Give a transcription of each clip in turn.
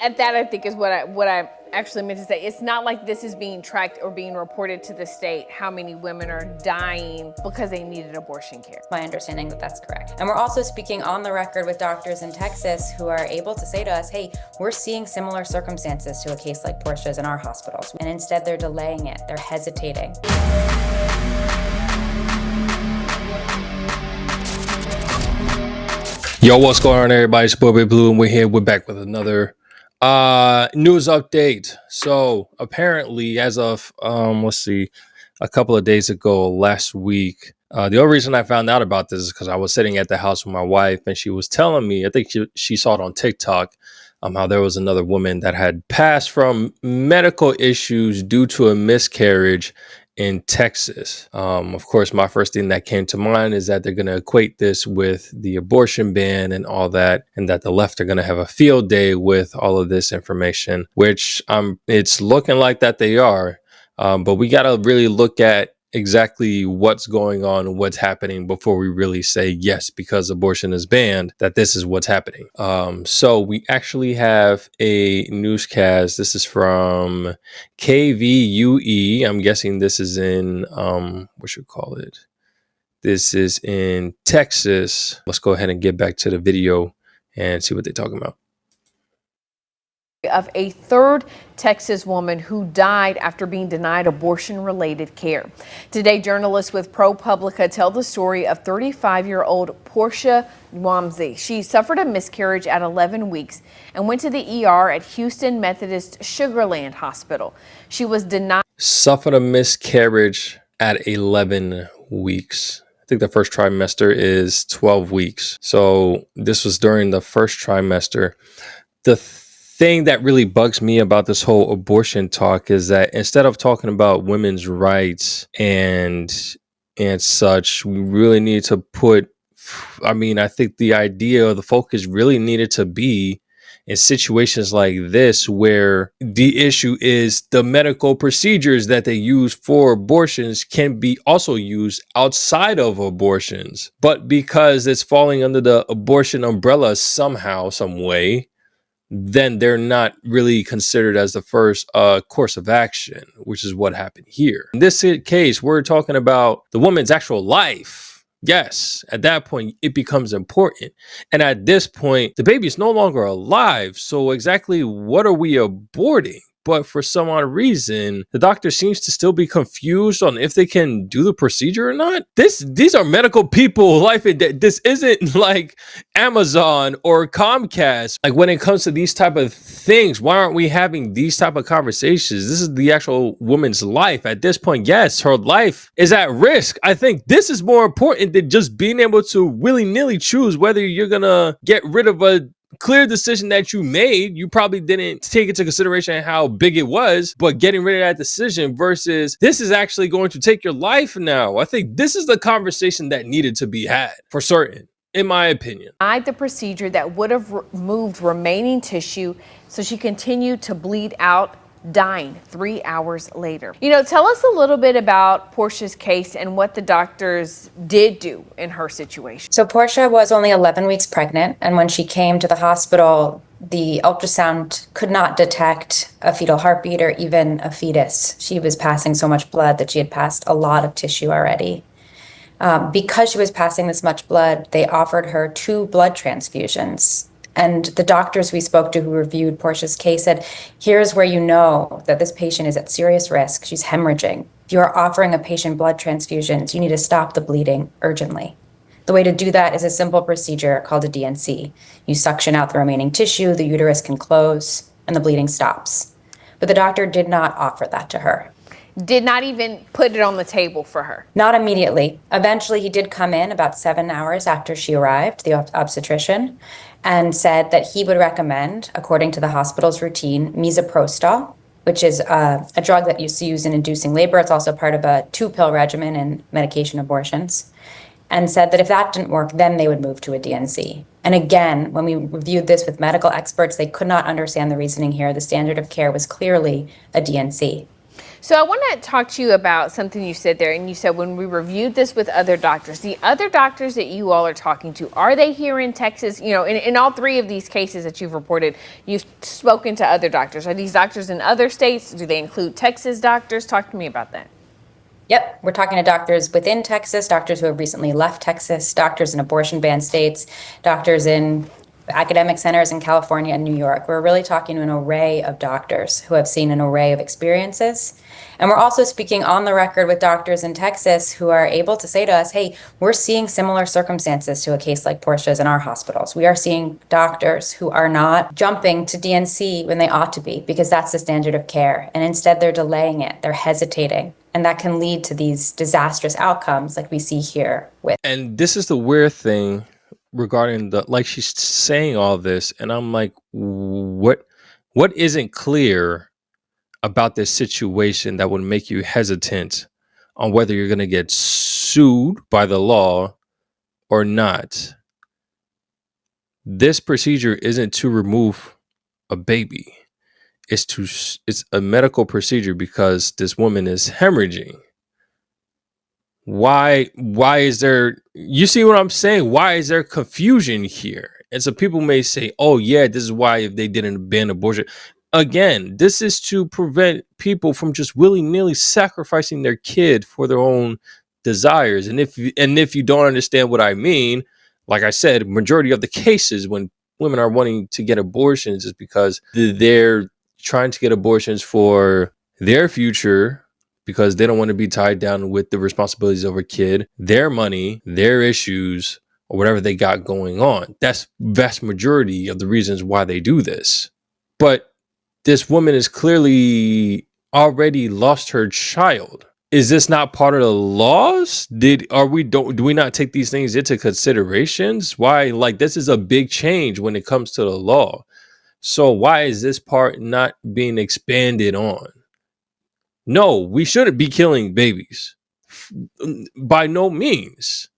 And that I think is what I actually meant to say. It's not like this is being tracked or being reported to the state how many women are dying because they needed abortion care. My understanding that that's correct. And we're also speaking on the record with doctors in Texas who are able to say to us, hey, we're seeing similar circumstances to a case like Portia's in our hospitals. And instead they're delaying it, they're hesitating. Yo, what's going on, everybody? It's Bobby Blue, and we're back with another news update. So apparently, as of a couple of days ago, last week, the only reason I found out about this is because I was sitting at the house with my wife, and she was telling me, I think she saw it on TikTok, how there was another woman that had passed from medical issues due to a miscarriage in Texas. Of course, my first thing that came to mind is that they're going to equate this with the abortion ban and all that, and that the left are going to have a field day with all of this information, which it's looking like that they are. But we got to really look at exactly what's going on and what's happening before we really say yes, because abortion is banned, that this is what's happening. So we actually have a newscast. This is from KVUE. I'm guessing this is in this is in Texas. Let's go ahead and get back to the video and see what they're talking about. Of a third Texas woman who died after being denied abortion-related care. Today, journalists with ProPublica tell the story of 35-year-old Portia Nwamzi. She suffered a miscarriage at 11 weeks and went to the ER at Houston Methodist Sugar Land Hospital. She was denied. Suffered a miscarriage at 11 weeks. I think the first trimester is 12 weeks. So this was during the first trimester. The thing that really bugs me about this whole abortion talk is that instead of talking about women's rights and such, we really need to I think the idea or the focus really needed to be in situations like this, where the issue is the medical procedures that they use for abortions can be also used outside of abortions. But because it's falling under the abortion umbrella somehow, some way, then they're not really considered as the first course of action, which is what happened here. In this case, we're talking about the woman's actual life. Yes, at that point, it becomes important. And at this point, the baby is no longer alive. So exactly what are we aborting? But for some odd reason, the doctor seems to still be confused on if they can do the procedure or not. These are medical people. This isn't like Amazon or Comcast. Like, when it comes to these type of things, why aren't we having these type of conversations? This is the actual woman's life. At this point, yes, her life is at risk. I think this is more important than just being able to willy-nilly choose whether you're gonna get rid of a clear decision that you made. You probably didn't take into consideration how big it was, but getting rid of that decision versus this is actually going to take your life now. I think this is the conversation that needed to be had for certain, in my opinion. The procedure that would have removed remaining tissue, so she continued to bleed out, dying 3 hours later. Tell us a little bit about Portia's case and what the doctors did do in her situation. So Portia was only 11 weeks pregnant, and when she came to the hospital, the ultrasound could not detect a fetal heartbeat or even a fetus. She was passing so much blood that she had passed a lot of tissue already. Because she was passing this much blood, they offered her 2 blood transfusions. And the doctors we spoke to who reviewed Portia's case said, here's where you know that this patient is at serious risk. She's hemorrhaging. If you are offering a patient blood transfusions, you need to stop the bleeding urgently. The way to do that is a simple procedure called a DNC. You suction out the remaining tissue, the uterus can close, and the bleeding stops. But the doctor did not offer that to her. Did not even put it on the table for her? Not immediately. Eventually, he did come in about 7 hours after she arrived, the obstetrician, and said that he would recommend, according to the hospital's routine, misoprostol, which is a drug that you use in inducing labor. It's also part of a 2-pill regimen in medication abortions, and said that if that didn't work, then they would move to a DNC. And again, when we reviewed this with medical experts, they could not understand the reasoning here. The standard of care was clearly a DNC. So I want to talk to you about something you said there. And you said when we reviewed this with other doctors, the other doctors that you all are talking to, are they here in Texas? You know, in all three of these cases that you've reported, you've spoken to other doctors. Are these doctors in other states? Do they include Texas doctors? Talk to me about that. Yep, we're talking to doctors within Texas, doctors who have recently left Texas, doctors in abortion ban states, doctors in academic centers in California and New York. We're really talking to an array of doctors who have seen an array of experiences. And we're also speaking on the record with doctors in Texas who are able to say to us, hey, we're seeing similar circumstances to a case like Portia's in our hospitals. We are seeing doctors who are not jumping to DNC when they ought to be, because that's the standard of care. And instead, they're delaying it, they're hesitating. And that can lead to these disastrous outcomes like we see here with. And this is the weird thing regarding the, like, she's saying all this, and I'm like, what isn't clear about this situation that would make you hesitant on whether you're going to get sued by the law or not? This procedure isn't to remove a baby. It's a medical procedure because this woman is hemorrhaging. Why is there, you see what I'm saying? Why is there confusion here? And so people may say, oh yeah, this is why if they didn't ban abortion. Again, this is to prevent people from just willy-nilly sacrificing their kid for their own desires. And if you don't understand what I mean, like I said, majority of the cases when women are wanting to get abortions is because they're trying to get abortions for their future, because they don't want to be tied down with the responsibilities of a kid, their money, their issues, or whatever they got going on. That's vast majority of the reasons why they do this. But this woman is clearly already lost her child. Is this not part of the laws? Do we not take these things into considerations? Why, like, this is a big change when it comes to the law. So why is this part not being expanded on? No, we shouldn't be killing babies. By no means.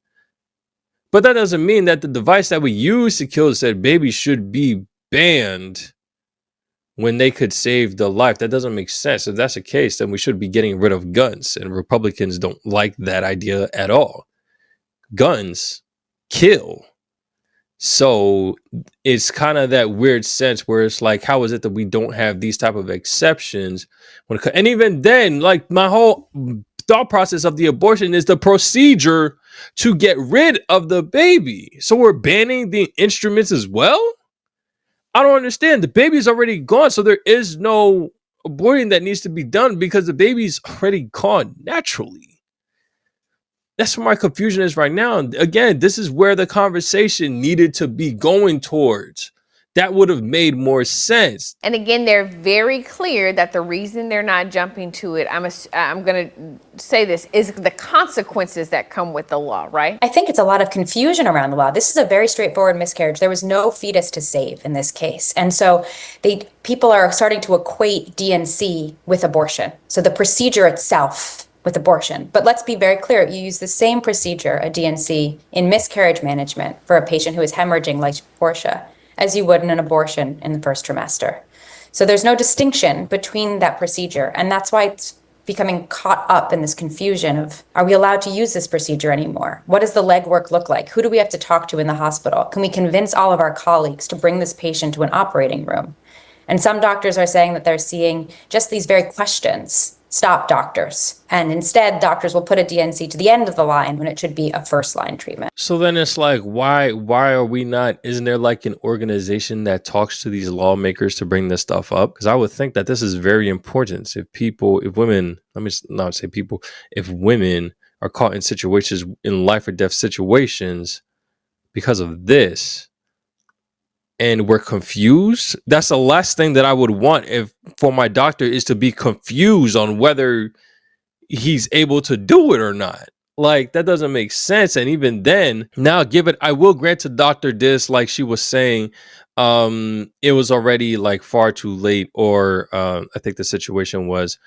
But that doesn't mean that the device that we use to kill said baby should be banned when they could save the life. That doesn't make sense. If that's the case, then we should be getting rid of guns. And Republicans don't like that idea at all. Guns kill. So it's kind of that weird sense where it's like, how is it that we don't have these type of exceptions? And even then, like, my whole thought process of the abortion is the procedure to get rid of the baby. So we're banning the instruments as well? I don't understand. The baby's already gone, so there is no abortion that needs to be done because the baby's already gone naturally. That's where my confusion is right now. And again, this is where the conversation needed to be going towards. That would have made more sense. And again, they're very clear that the reason they're not jumping to it, I'm going to say this, is the consequences that come with the law, right? I think it's a lot of confusion around the law. This is a very straightforward miscarriage. There was no fetus to save in this case. And so people are starting to equate DNC with abortion. So the procedure itself with abortion. But let's be very clear. You use the same procedure, a DNC, in miscarriage management for a patient who is hemorrhaging like Portia, as you would in an abortion in the first trimester. So there's no distinction between that procedure. And that's why it's becoming caught up in this confusion of, are we allowed to use this procedure anymore? What does the legwork look like? Who do we have to talk to in the hospital? Can we convince all of our colleagues to bring this patient to an operating room? And some doctors are saying that they're seeing just these very questions stop doctors. And instead, doctors will put a DNC to the end of the line when it should be a first line treatment. So then it's like, why are we not, isn't there like an organization that talks to these lawmakers to bring this stuff up? Because I would think that this is very important. If women, let me not say people, if women are caught in situations, in life or death situations because of this, and we're confused, that's the last thing that I would want for my doctor is to be confused on whether he's able to do it or not. Like, that doesn't make sense. And even then, now I will grant to Dr. Dis, like she was saying, it was already like far too late, or I think the situation was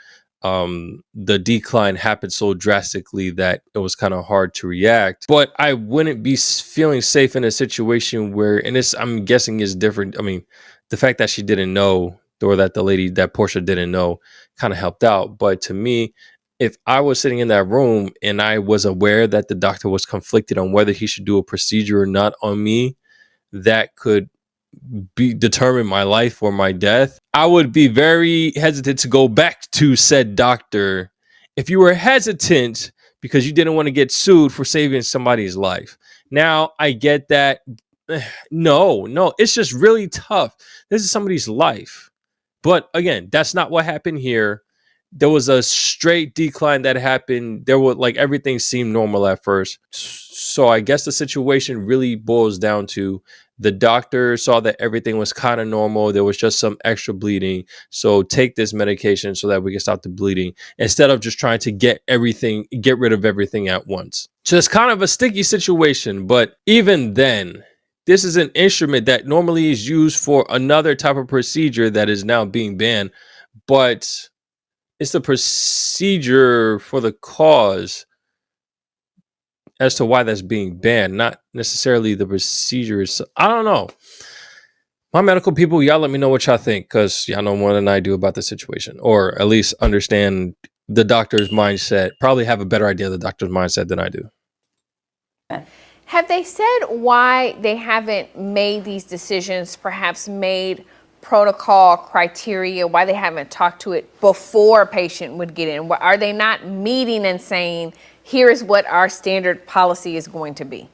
the decline happened so drastically that it was kind of hard to react. But I wouldn't be feeling safe in a situation where, and this I'm guessing is different. I mean, the fact that she didn't know or that the lady that Portia didn't know kind of helped out. But to me, if I was sitting in that room and I was aware that the doctor was conflicted on whether he should do a procedure or not on me, that could be determine my life or my death, I would be very hesitant to go back to said doctor. If you were hesitant because you didn't want to get sued for saving somebody's life. Now I get that. No, it's just really tough. This is somebody's life. But again, that's not what happened here. There was a straight decline that happened. There was like everything seemed normal at first. So I guess the situation really boils down to the doctor saw that everything was kind of normal. There was just some extra bleeding. So take this medication so that we can stop the bleeding instead of just trying to get rid of everything at once. So it's kind of a sticky situation. But even then, this is an instrument that normally is used for another type of procedure that is now being banned. But it's the procedure for the cause as to why that's being banned, not necessarily the procedure. I don't know. My medical people, y'all let me know what y'all think, because y'all know more than I do about the situation, or at least understand the doctor's mindset. Probably have a better idea of the doctor's mindset than I do. Have they said why they haven't made these decisions, perhaps made protocol criteria, why they haven't talked to it before a patient would get in? Are they not meeting and saying, here is what our standard policy is going to be?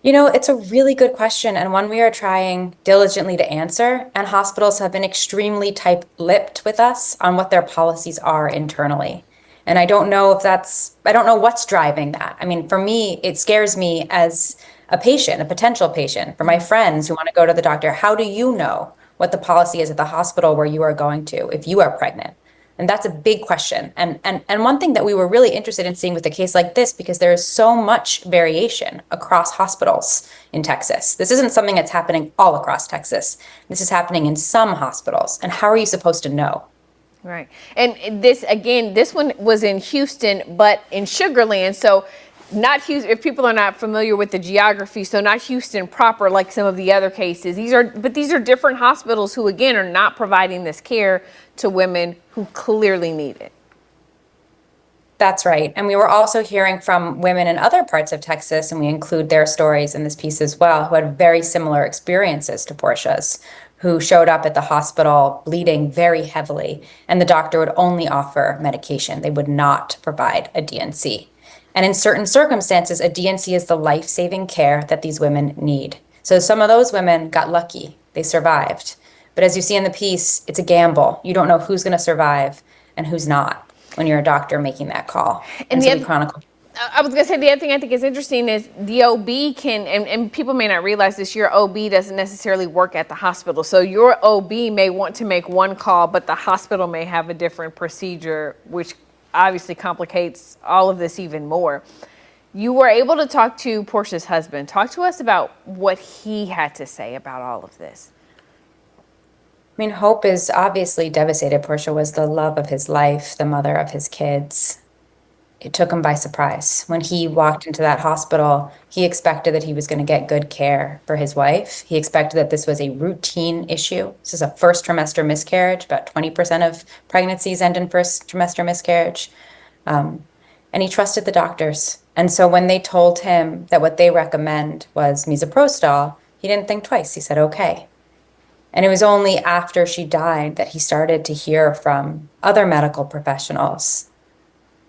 You know, it's a really good question and one we are trying diligently to answer. And hospitals have been extremely tight-lipped with us on what their policies are internally. And I don't know what's driving that. I mean, for me, it scares me as a patient, a potential patient, for my friends who want to go to the doctor. How do you know what the policy is at the hospital where you are going to if you are pregnant? And that's a big question. And one thing that we were really interested in seeing with a case like this, because there is so much variation across hospitals in Texas. This isn't something that's happening all across Texas. This is happening in some hospitals. And how are you supposed to know? Right. And this one was in Houston, but in Sugar Land. So not Houston, if people are not familiar with the geography, so not Houston proper like some of the other cases. These are different hospitals who, again, are not providing this care to women who clearly need it. That's right. And we were also hearing from women in other parts of Texas, and we include their stories in this piece as well, who had very similar experiences to Portia's, who showed up at the hospital bleeding very heavily, and the doctor would only offer medication. They would not provide a DNC. And in certain circumstances, a DNC is the life-saving care that these women need. So some of those women got lucky. They survived. But as you see in the piece, it's a gamble. You don't know who's going to survive and who's not when you're a doctor making that call. And so we chronicle. I was going to say, the other thing I think is interesting is the OB can, and people may not realize this, your OB doesn't necessarily work at the hospital. So your OB may want to make one call, but the hospital may have a different procedure, which obviously complicates all of this even more. You were able to talk to Portia's husband. Talk to us about what he had to say about all of this. I mean, Hope is obviously devastated. Portia was the love of his life, the mother of his kids. It took him by surprise. When he walked into that hospital, he expected that he was going to get good care for his wife. He expected that this was a routine issue. This is a first trimester miscarriage. About 20% of pregnancies end in first trimester miscarriage. And he trusted the doctors. And so when they told him that what they recommend was misoprostol, he didn't think twice. He said, okay. And it was only after she died that he started to hear from other medical professionals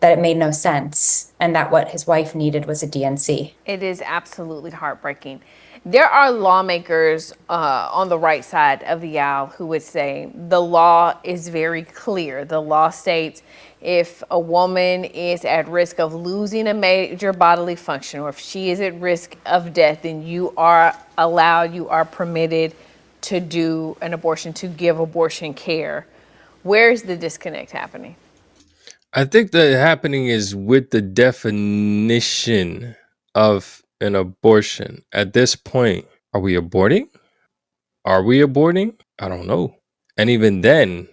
that it made no sense and that what his wife needed was a DNC. It is absolutely heartbreaking. There are lawmakers on the right side of the aisle who would say the law is very clear. The law states if a woman is at risk of losing a major bodily function, or if she is at risk of death, then you are permitted to do an abortion, to give abortion care. Where is the disconnect happening? I think the happening is with the definition of an abortion. At this point, are we aborting? Are we aborting? I don't know. And even then,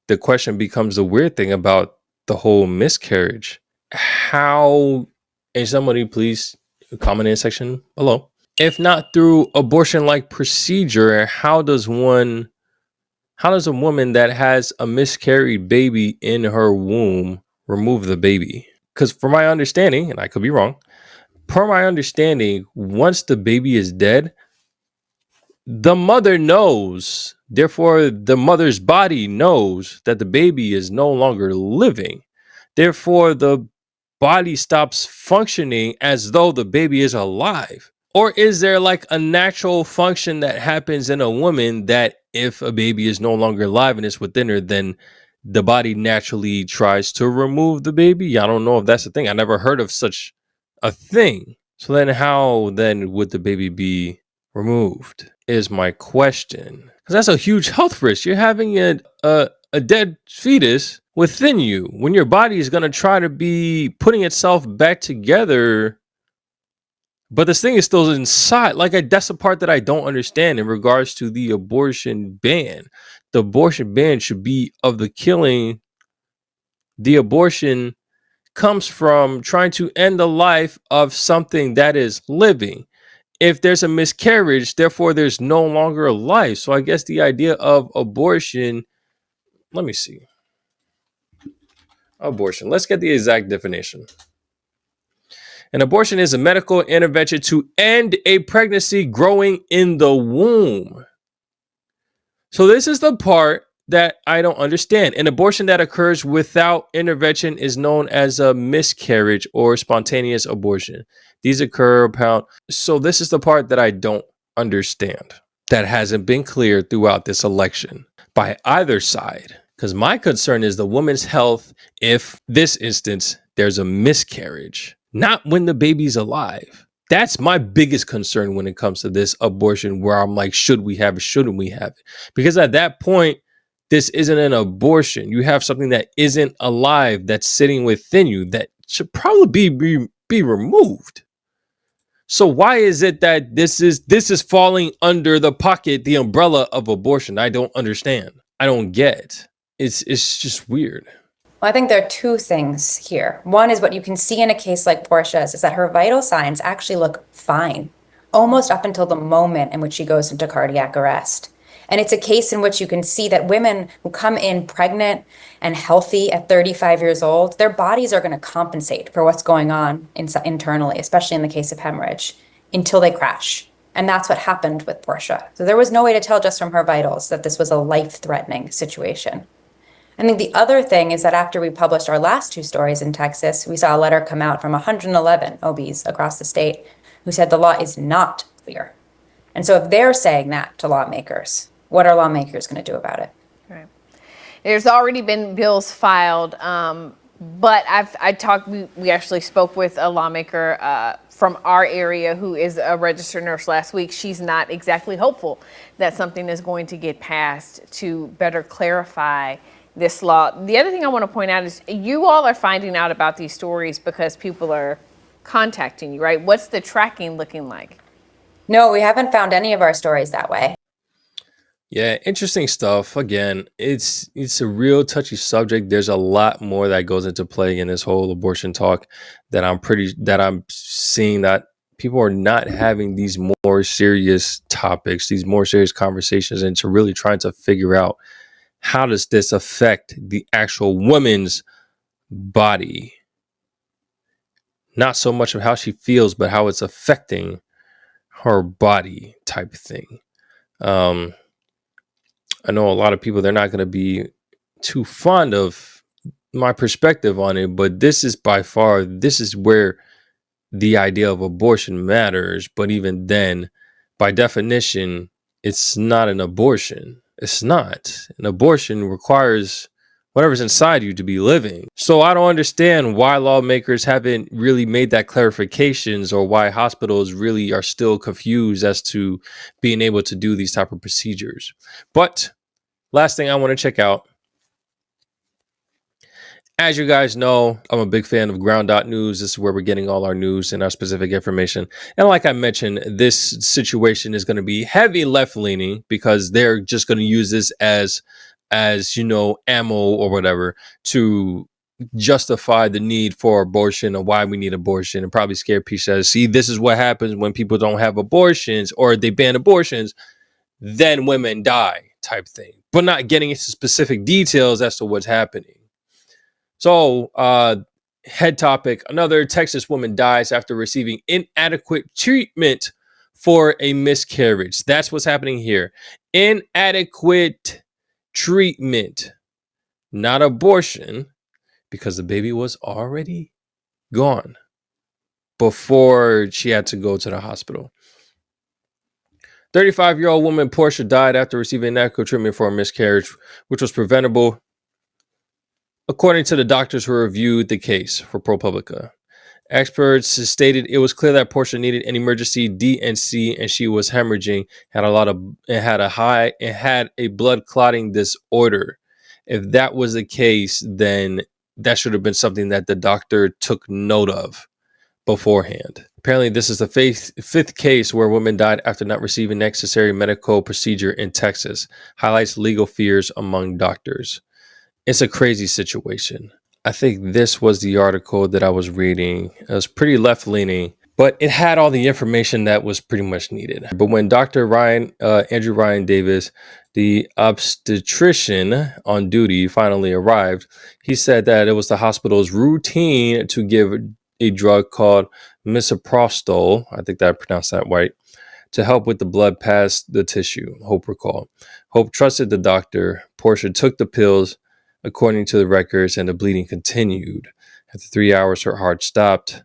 the question becomes the weird thing about the whole miscarriage. How, and somebody please comment in the section below. If not through abortion-like procedure, how does one How does a woman that has a miscarried baby in her womb remove the baby? Because from my understanding, and I could be wrong, per my understanding, once the baby is dead, the mother knows. Therefore, the mother's body knows that the baby is no longer living. Therefore, the body stops functioning as though the baby is alive. Or is there like a natural function that happens in a woman that if a baby is no longer alive and it's within her, then the body naturally tries to remove the baby? I don't know if that's a thing. I never heard of such a thing. So then how then would the baby be removed is my question. Because that's a huge health risk. You're having a dead fetus within you when your body is going to try to be putting itself back together, but this thing is still inside. Like, that's the part that I don't understand in regards to the abortion ban. The abortion ban should be of the killing. The abortion comes from trying to end the life of something that is living. If there's a miscarriage, therefore there's no longer a life. So I guess the idea of abortion, let me see. Abortion. Let's get the exact definition. An abortion is a medical intervention to end a pregnancy growing in the womb. So this is the part that I don't understand. An abortion that occurs without intervention is known as a miscarriage or spontaneous abortion. These occur about. So this is the part that I don't understand. That hasn't been clear throughout this election by either side. Because my concern is the woman's health if this instance there's a miscarriage, not when the baby's alive. That's my biggest concern when it comes to this abortion, where I'm like, should we have it? Shouldn't we have it? Because at that point, this isn't an abortion. You have something that isn't alive that's sitting within you that should probably be removed. So why is it that this is falling under the pocket, the umbrella of abortion? I don't understand. I don't get. It's just weird. Well, I think there are two things here. One is what you can see in a case like Portia's is that her vital signs actually look fine, almost up until the moment in which she goes into cardiac arrest. And it's a case in which you can see that women who come in pregnant and healthy at 35 years old, their bodies are going to compensate for what's going on internally, especially in the case of hemorrhage, until they crash. And that's what happened with Portia. So there was no way to tell just from her vitals that this was a life-threatening situation. I think the other thing is that after we published our last two stories in Texas, we saw a letter come out from 111 OBs across the state who said the law is not clear. And so if they're saying that to lawmakers, what are lawmakers going to do about it? Right. There's already been bills filed, but we actually spoke with a lawmaker from our area who is a registered nurse last week. She's not exactly hopeful that something is going to get passed to better clarify this law. The other thing I want to point out is you all are finding out about these stories because people are contacting you, right? What's the tracking looking like? No, we haven't found any of our stories that way. Yeah, interesting stuff. Again, it's a real touchy subject. There's a lot more that goes into play in this whole abortion talk that I'm seeing that people are not having these more serious topics, these more serious conversations, and to really trying to figure out how does this affect the actual woman's body? Not so much of how she feels, but how it's affecting her body type of thing. I know a lot of people, they're not going to be too fond of my perspective on it, but this is where the idea of abortion matters. But even then, by definition, it's not an abortion. It's not. An abortion requires whatever's inside you to be living. So I don't understand why lawmakers haven't really made that clarifications, or why hospitals really are still confused as to being able to do these type of procedures. But last thing I want to check out. As you guys know, I'm a big fan of Ground.News. This is where we're getting all our news and our specific information. And like I mentioned, this situation is going to be heavy left-leaning because they're just going to use this as ammo or whatever to justify the need for abortion or why we need abortion, and probably scare people. See, this is what happens when people don't have abortions or they ban abortions, then women die type thing. but not getting into specific details as to what's happening. So, head topic: another Texas woman dies after receiving inadequate treatment for a miscarriage. That's what's happening here. Inadequate treatment, not abortion, because the baby was already gone before she had to go to the hospital. 35-year-old woman Portia died after receiving inadequate treatment for a miscarriage, which was preventable, according to the doctors who reviewed the case for ProPublica. Experts stated it was clear that Portia needed an emergency D&C and she was hemorrhaging, had a blood clotting disorder. If that was the case, then that should have been something that the doctor took note of beforehand. Apparently, this is the fifth case where a woman died after not receiving necessary medical procedure in Texas. Highlights legal fears among doctors. It's a crazy situation. I think this was the article that I was reading. It was pretty left-leaning, but it had all the information that was pretty much needed. But when Dr. Andrew Ryan Davis, the obstetrician on duty, finally arrived, he said that it was the hospital's routine to give a drug called misoprostol, I think that I pronounced that right, to help with the blood past the tissue, Hope recalled. Hope trusted the doctor. Portia took the pills according to the records, and the bleeding continued. After 3 hours, her heart stopped.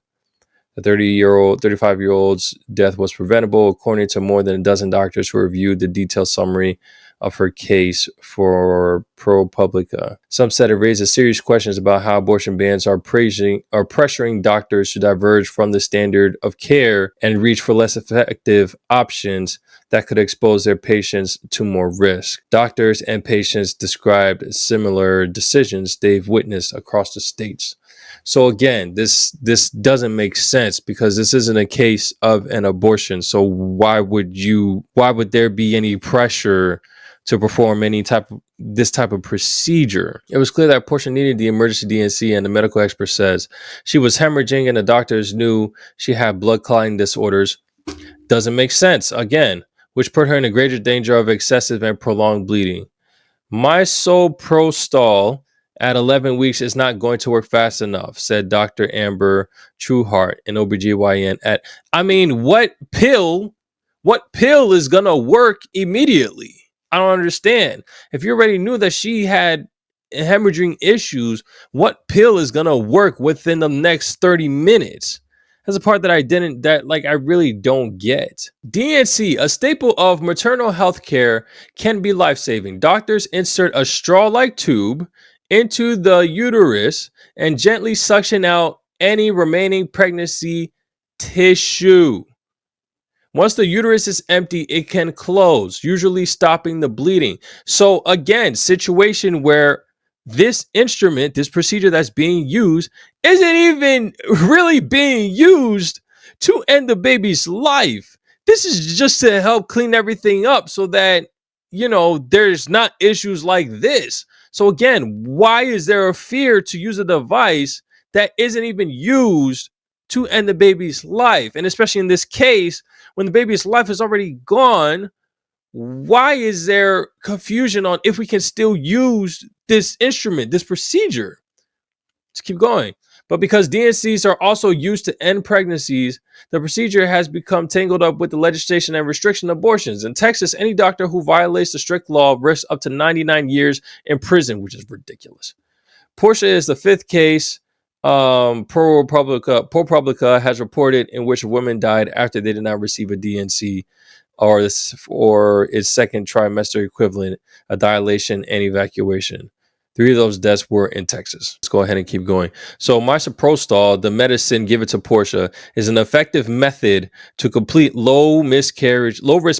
The 35-year-old's death was preventable, according to more than a dozen doctors who reviewed the detailed summary of her case for ProPublica. Some said it raises serious questions about how abortion bans are pressuring doctors to diverge from the standard of care and reach for less effective options that could expose their patients to more risk. Doctors and patients described similar decisions they've witnessed across the states. So again, this doesn't make sense because this isn't a case of an abortion. So why would there be any pressure to perform this type of procedure? It was clear that Portia needed the emergency D&C, and the medical expert says she was hemorrhaging and the doctors knew she had blood clotting disorders. Doesn't make sense, again, which put her in a greater danger of excessive and prolonged bleeding. Misoprostol at 11 weeks is not going to work fast enough, said Dr. Amber Trueheart, an OBGYN what pill is going to work immediately? I don't understand. If you already knew that she had hemorrhaging issues, what pill is going to work within the next 30 minutes? That's the part that I really don't get. D&C, a staple of maternal health care, can be life-saving. Doctors insert a straw-like tube into the uterus and gently suction out any remaining pregnancy tissue. Once the uterus is empty, it can close, usually stopping the bleeding. So again, situation where this instrument, this procedure that's being used, isn't even really being used to end the baby's life. This is just to help clean everything up so that, there's not issues like this. So again, why is there a fear to use a device that isn't even used to end the baby's life? And especially in this case, when the baby's life is already gone, why is there confusion on if we can still use this instrument, this procedure? Let's keep going. But because D&Cs are also used to end pregnancies, the procedure has become tangled up with the legislation and restriction of abortions. In Texas, any doctor who violates the strict law risks up to 99 years in prison, which is ridiculous. Portia is the fifth case ProPublica has reported in which a woman died after they did not receive a D&C or its second trimester equivalent, a dilation and evacuation. 3 of those deaths were in Texas. Let's go ahead and keep going. So misoprostol, the medicine given to Portia, is an effective method to complete low-risk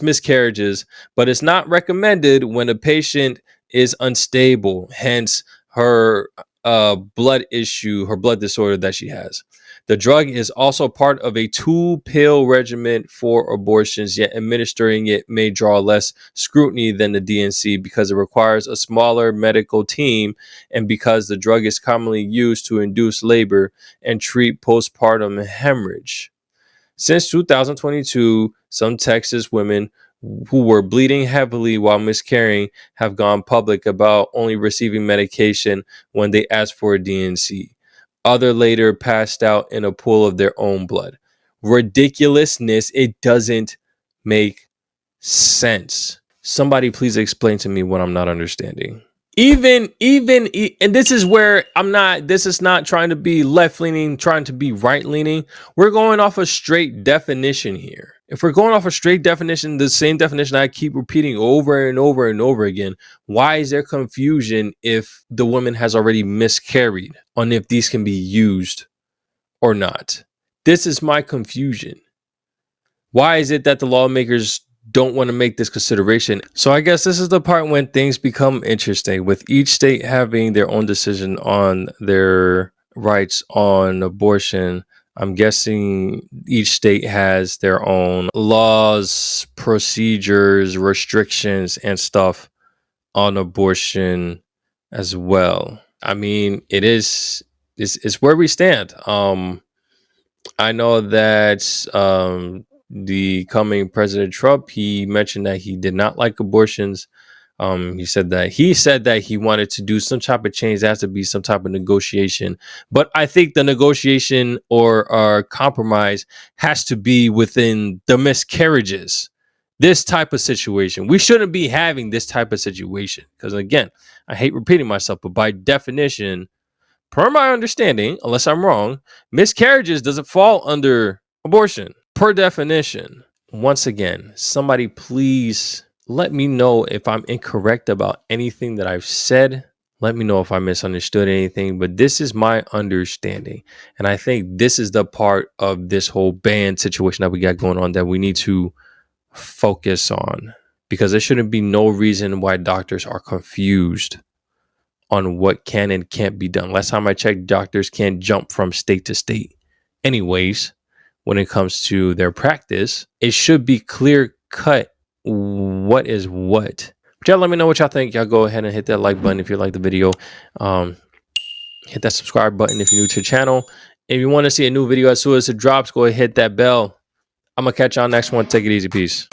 miscarriages, but it's not recommended when a patient is unstable, hence her blood disorder that she has. The drug is also part of a 2-pill regimen for abortions, yet administering it may draw less scrutiny than the D&C because it requires a smaller medical team and because the drug is commonly used to induce labor and treat postpartum hemorrhage. Since 2022, some Texas women who were bleeding heavily while miscarrying have gone public about only receiving medication when they asked for a DNC. Other later passed out in a pool of their own blood. Ridiculousness. It doesn't make sense. Somebody please explain to me what I'm not understanding. And this is where this is not trying to be left leaning, trying to be right leaning. We're going off a straight definition here. If we're going off a straight definition, the same definition I keep repeating over and over and over again, why is there confusion if the woman has already miscarried on if these can be used or not? This is my confusion. Why is it that the lawmakers don't want to make this consideration? So I guess this is the part when things become interesting, with each state having their own decision on their rights on abortion. I'm guessing each state has their own laws, procedures, restrictions, and stuff on abortion as well. I mean, it's where we stand. I know that the coming President Trump, he mentioned that he did not like abortions. He said that he wanted to do some type of change. There has to be some type of negotiation. But I think the negotiation or compromise has to be within the miscarriages. This type of situation. We shouldn't be having this type of situation. Because again, I hate repeating myself, but by definition, per my understanding, unless I'm wrong, miscarriages doesn't fall under abortion per definition. Once again, somebody please let me know if I'm incorrect about anything that I've said. Let me know if I misunderstood anything, but this is my understanding. And I think this is the part of this whole ban situation that we got going on that we need to focus on, because there shouldn't be no reason why doctors are confused on what can and can't be done. Last time I checked, doctors can't jump from state to state. Anyways, when it comes to their practice, it should be clear cut what is what. But y'all let me know what y'all think. Y'all go ahead and hit that like button if you like the video. Hit that subscribe button if you're new to the channel. If you want to see a new video as soon as it drops, go ahead, hit that bell. I'm going to catch y'all next one. Take it easy. Peace.